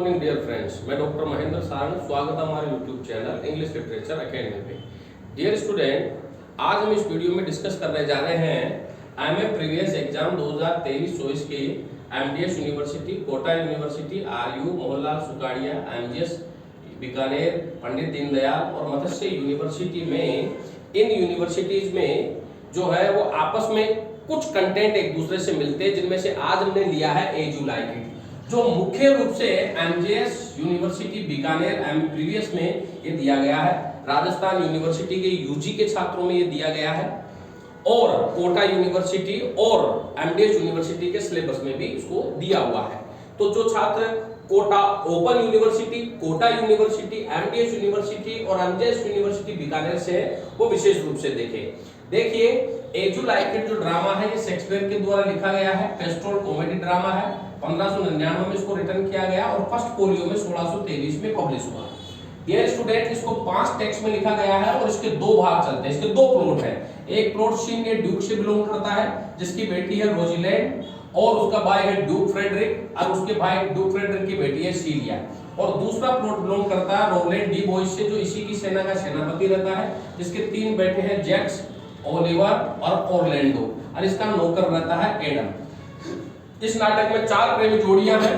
Morning dear friends, मैं doctor Mahendra Saran, स्वागत है हमारे YouTube channel English literature academy पे। डियर स्टूडेंट, आज हम इस वीडियो में डिस्कस करने जा रहे हैं एमए प्रीवियस एग्जाम 2023-24 के MDS university, Kota university, RU, Mohanlal Sukhadia, MGS Bikaner, Pandit Deendayal और मत्स्य यूनिवर्सिटी में, इन यूनिवर्सिटीज में जो है वो आपस में कुछ कंटेंट एक दूसरे से मिलते हैं, जिनमें से आज हमने लिया है एज यू लाइक इट, जो मुख्य रूप से एमजीएस यूनिवर्सिटी बीकानेर प्रीवियस में ये दिया गया है, राजस्थान यूनिवर्सिटी के यूजी के छात्रों में ये दिया गया है, और कोटा यूनिवर्सिटी और एमडीएस यूनिवर्सिटी के सिलेबस में भी इसको दिया हुआ है। तो जो छात्र Kota open university, Kota university, MDS university और एमजीएस यूनिवर्सिटी बीकानेर से है, वो विशेष रूप से देखें। देखिए, एज यू लाइक इट जो ड्रामा है, ये शेक्सपियर के द्वारा लिखा गया है, पेस्टोरल कॉमेडी ड्रामा है। 1599 में इसको रिटर्न किया गया और फर्स्ट फोलियो में 1623 में पब्लिश हुआ। डियर स्टूडेंट, इसको 5 टेक्स्ट में लिखा गया है और इसके 2 भाग चलते हैं, इसके 2 प्लॉट हैं। एक प्लॉट सीनियर ड्यूक से बिलोंग करता है, जिसकी बेटी है रोजिलैंड और उसका भाई है ड्यूक फ्रेडरिक, और उसके भाई ड्यूक फ्रेडरिक की बेटी है सीलिया। और दूसरा प्लॉट बिलोंग करता है रोलैंड डी बॉयस से, जो इसी की सेना का सेनापति रहता है, जिसके 3 बेटे हैं, जैक्स, ओलिवर और ऑरलैंडो, और इसका नौकर रहता है एडम। इस नाटक में 4 प्रेमी जोड़ियां हैं,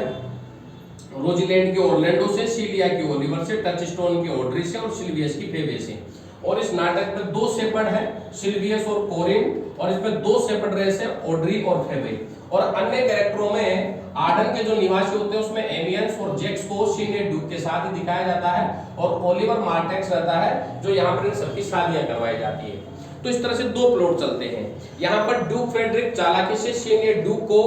रोजिलैंड के ऑरलैंडो से, सीलिया की ओलिवर से, टचस्टोन की ऑड्री से और सिल्वियस की फेबे से। और इस नाटक में 2 शेपर्ड हैं, सिल्वियस और कोरिन, और इसमें 2 शेपर्ड रेस है, ऑड्री और फेबे। और अन्य कैरेक्टरों में आर्डन के जो निवासी होते हैं उसमें एमियंस और जेक्स को सीनियर ड्यूक के साथ ही दिखाया जाता है, और ओलिवर मार्टेक्स रहता है, जो यहाँ पर इन सबकी शादियां करवाई जाती है। तो इस तरह से 2 प्लॉट चलते हैं। यहाँ पर ड्यूक फ्रेडरिक चालाकी से सीनियर ड्यूक को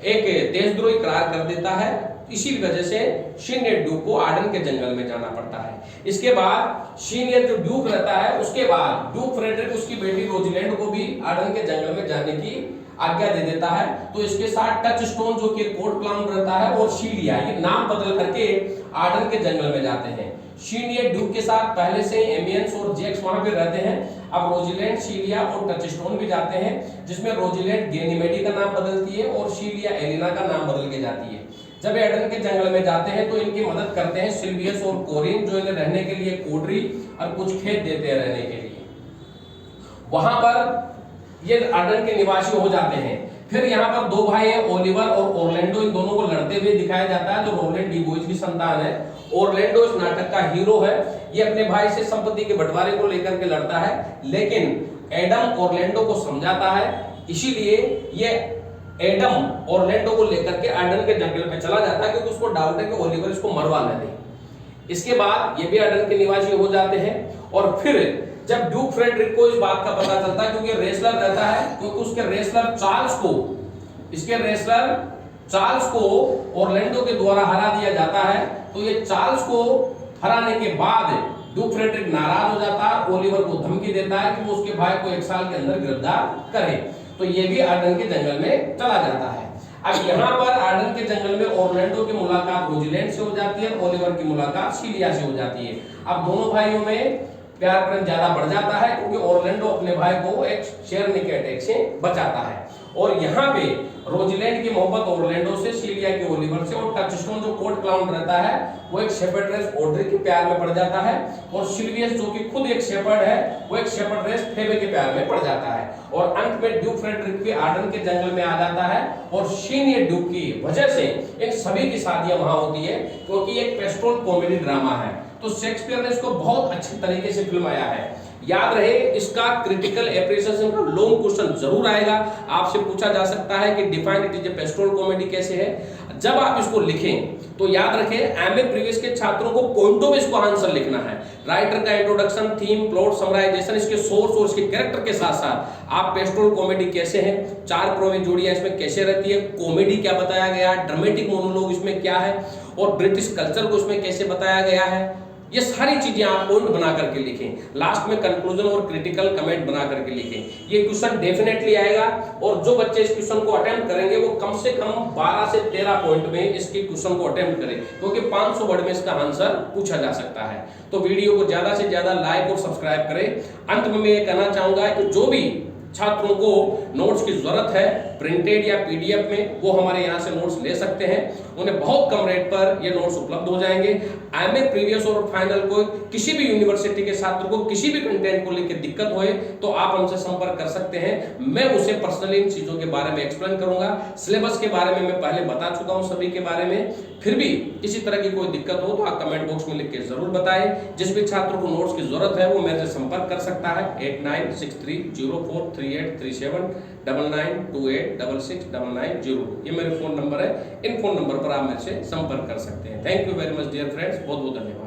एक देशद्रोही करार कर देता है, इसी वजह से सीनियर ड्यूक को आर्डन के जंगल में जाना पड़ता है। इसके बाद सीनियर जो ड्यूक रहता है, उसके बाद ड्यूक फ्रेडरिक उसकी बेटी रोजिलैंड को भी आर्डन के जंगल में जाने की आज्ञा दे देता है। तो इसके साथ टचस्टोन जो कि कोर्ट क्लाउन रहता है, और सीलिया, ये नाम बदल करके आर्डन के जंगल में जाते हैं। सीनियर ड्यूक के साथ पहले से ही एमियंस और जेक्स वहां पे रहते हैं। अब रोजिलैंड, सीलिया और टचस्टोन भी जाते हैं, जिसमें रोजिलैंड गेनिमेडी का नाम बदलती है और सीलिया एलिना का नाम बदल के जाती है। जब एडन के जंगल में जाते हैं तो इनकी मदद करते हैं सिल्वियस और कोरिन, जो इन्हें रहने के लिए कोडरी और कुछ खेत देते हैं रहने के लिए। वहां पर ये आर्डन के निवासी हो जाते हैं। फिर यहाँ पर 2 भाई हैं, ओलिवर और ऑरलैंडो, इन दोनों को लड़ते हुए दिखाया जाता है, जो रोलैंड डी बॉयस की संतान है। ऑरलैंडो इस नाटक का हीरो है, ये अपने भाई से संपत्ति के बंटवारे को लेकर के लड़ता है, लेकिन एडम ऑरलैंडो को समझाता है, इसीलिए ये एडम ऑरलैंडो को लेकर के आर्डन के जंगल में चला जाता है, क्योंकि उसको डाउट है कि ओलिवर इसको मरवा न दे। इसके बाद ये भी आर्डन के निवासी हो जाते हैं। और फिर जब ड्यूक फ्रेडरिक को इस बात का पता चलता है, क्योंकि रेसलर रहता है, क्योंकि उसके रेसलर चार्ल्स को ऑरलैंडो के द्वारा हरा दिया जाता है, तो ये चार्ल्स को हराने के बाद ड्यूक फ्रेडरिक नाराज हो जाता है, ओलिवर को धमकी देता है कि वो उसके भाई को 1 साल के अंदर गिरफ्तार करे। तो ये भी आर्डन के जंगल में चला जाता है। अब यहाँ पर आर्डन के जंगल में ऑरलैंडो की मुलाकात रोजिलैंड से हो जाती है, ओलिवर की मुलाकात सीलिया से हो जाती है। अब दोनों भाइयों में प्यार प्रेम ज्यादा बढ़ जाता है, क्योंकि ऑरलैंडो अपने भाई को एक शेरनी के अटैक से बचाता है। और यहाँ पे रोजिलैंड की मोहब्बत ऑरलैंडो से, सीलिया के ओलिवर से, और टचस्टोन जो कोर्ट क्लाउन रहता है, वो एक शेपर्ड रेस ऑड्री के प्यार में पड़ जाता है, और सिल्वियस जो कि खुद एक शेपर्ड है, वो एक शेपर्ड रेस फेबे के प्यार में पड़ जाता है। और अंत में ड्यूक फ्रेडरिक भी आर्डन के जंगल में आ जाता है, और सीनियर ड्यूक की वजह से इन सभी की शादियां वहां होती है, क्योंकि एक पेस्टोरल कॉमेडी ड्रामा है। तो शेक्सपियर ने इसको बहुत अच्छे तरीके से फिल्माया है। याद रहे, इसका क्रिटिकल एप्रिसिएशन का लॉन्ग क्वेश्चन जरूर आएगा, आपसे पूछा जा सकता है कि define it is a pastoral comedy कैसे है। जब आप इसको लिखें तो याद रखें, एमए प्रीवियस के छात्रों को पॉइंटों में इसको आंसर लिखना है। राइटर का इंट्रोडक्शन, थीम, प्लॉट, समराइजेशन, इसके सोर्स और इसके कैरेक्टर के साथ साथ आप पेस्टोरल कॉमेडी कैसे है, 4 प्रेमी जोड़ियां इसमें कैसे रहती है, कॉमेडी क्या बताया गया, ड्रामेटिक मोनोलॉग इसमें क्या है, और ब्रिटिश कल्चर को इसमें कैसे बताया गया है, ये सारी चीजें आप पॉइंट बना करके लिखें। लास्ट में कंक्लूजन और क्रिटिकल कमेंट बना करके लिखें। ये क्वेश्चन डेफिनेटली आएगा, और जो बच्चे इस क्वेश्चन को अटेम्प्ट करेंगे वो कम से कम 12 से 13 पॉइंट में इसके क्वेश्चन को अटेम्प्ट करें, क्योंकि 500 वर्ड में इसका आंसर पूछा जा सकता है। तो वीडियो को ज्यादा से ज्यादा लाइक और सब्सक्राइब करें। अंत में मैं ये कहना चाहूंगा कि जो भी छात्रों को नोट्स की जरूरत है प्रिंटेड या पीडीएफ में, वो हमारे यहाँ से नोट्स ले सकते हैं। उन्हें बहुत कम रेट पर ये नोट्स उपलब्ध हो जाएंगे। एमए प्रीवियस और फाइनल को किसी भी यूनिवर्सिटी के छात्र को किसी भी कंटेंट को लेकर दिक्कत होए तो आप हमसे संपर्क कर सकते हैं। मैं उसे पर्सनली इन चीजों के बारे में एक्सप्लेन करूंगा। सिलेबस के बारे में मैं पहले बता चुका हूं सभी के बारे में। फिर भी किसी तरह की कोई दिक्कत हो तो आप कमेंट बॉक्स में लिख के जरूर बताएं। जिस भी छात्र को नोट्स की जरूरत है वो मेरे से संपर्क कर सकता है 8963043837 9928669902। ये मेरे फोन नंबर है। इन फोन नंबर पर आप मेरे से संपर्क कर सकते हैं। Thank you very much dear friends, बहुत बहुत धन्यवाद।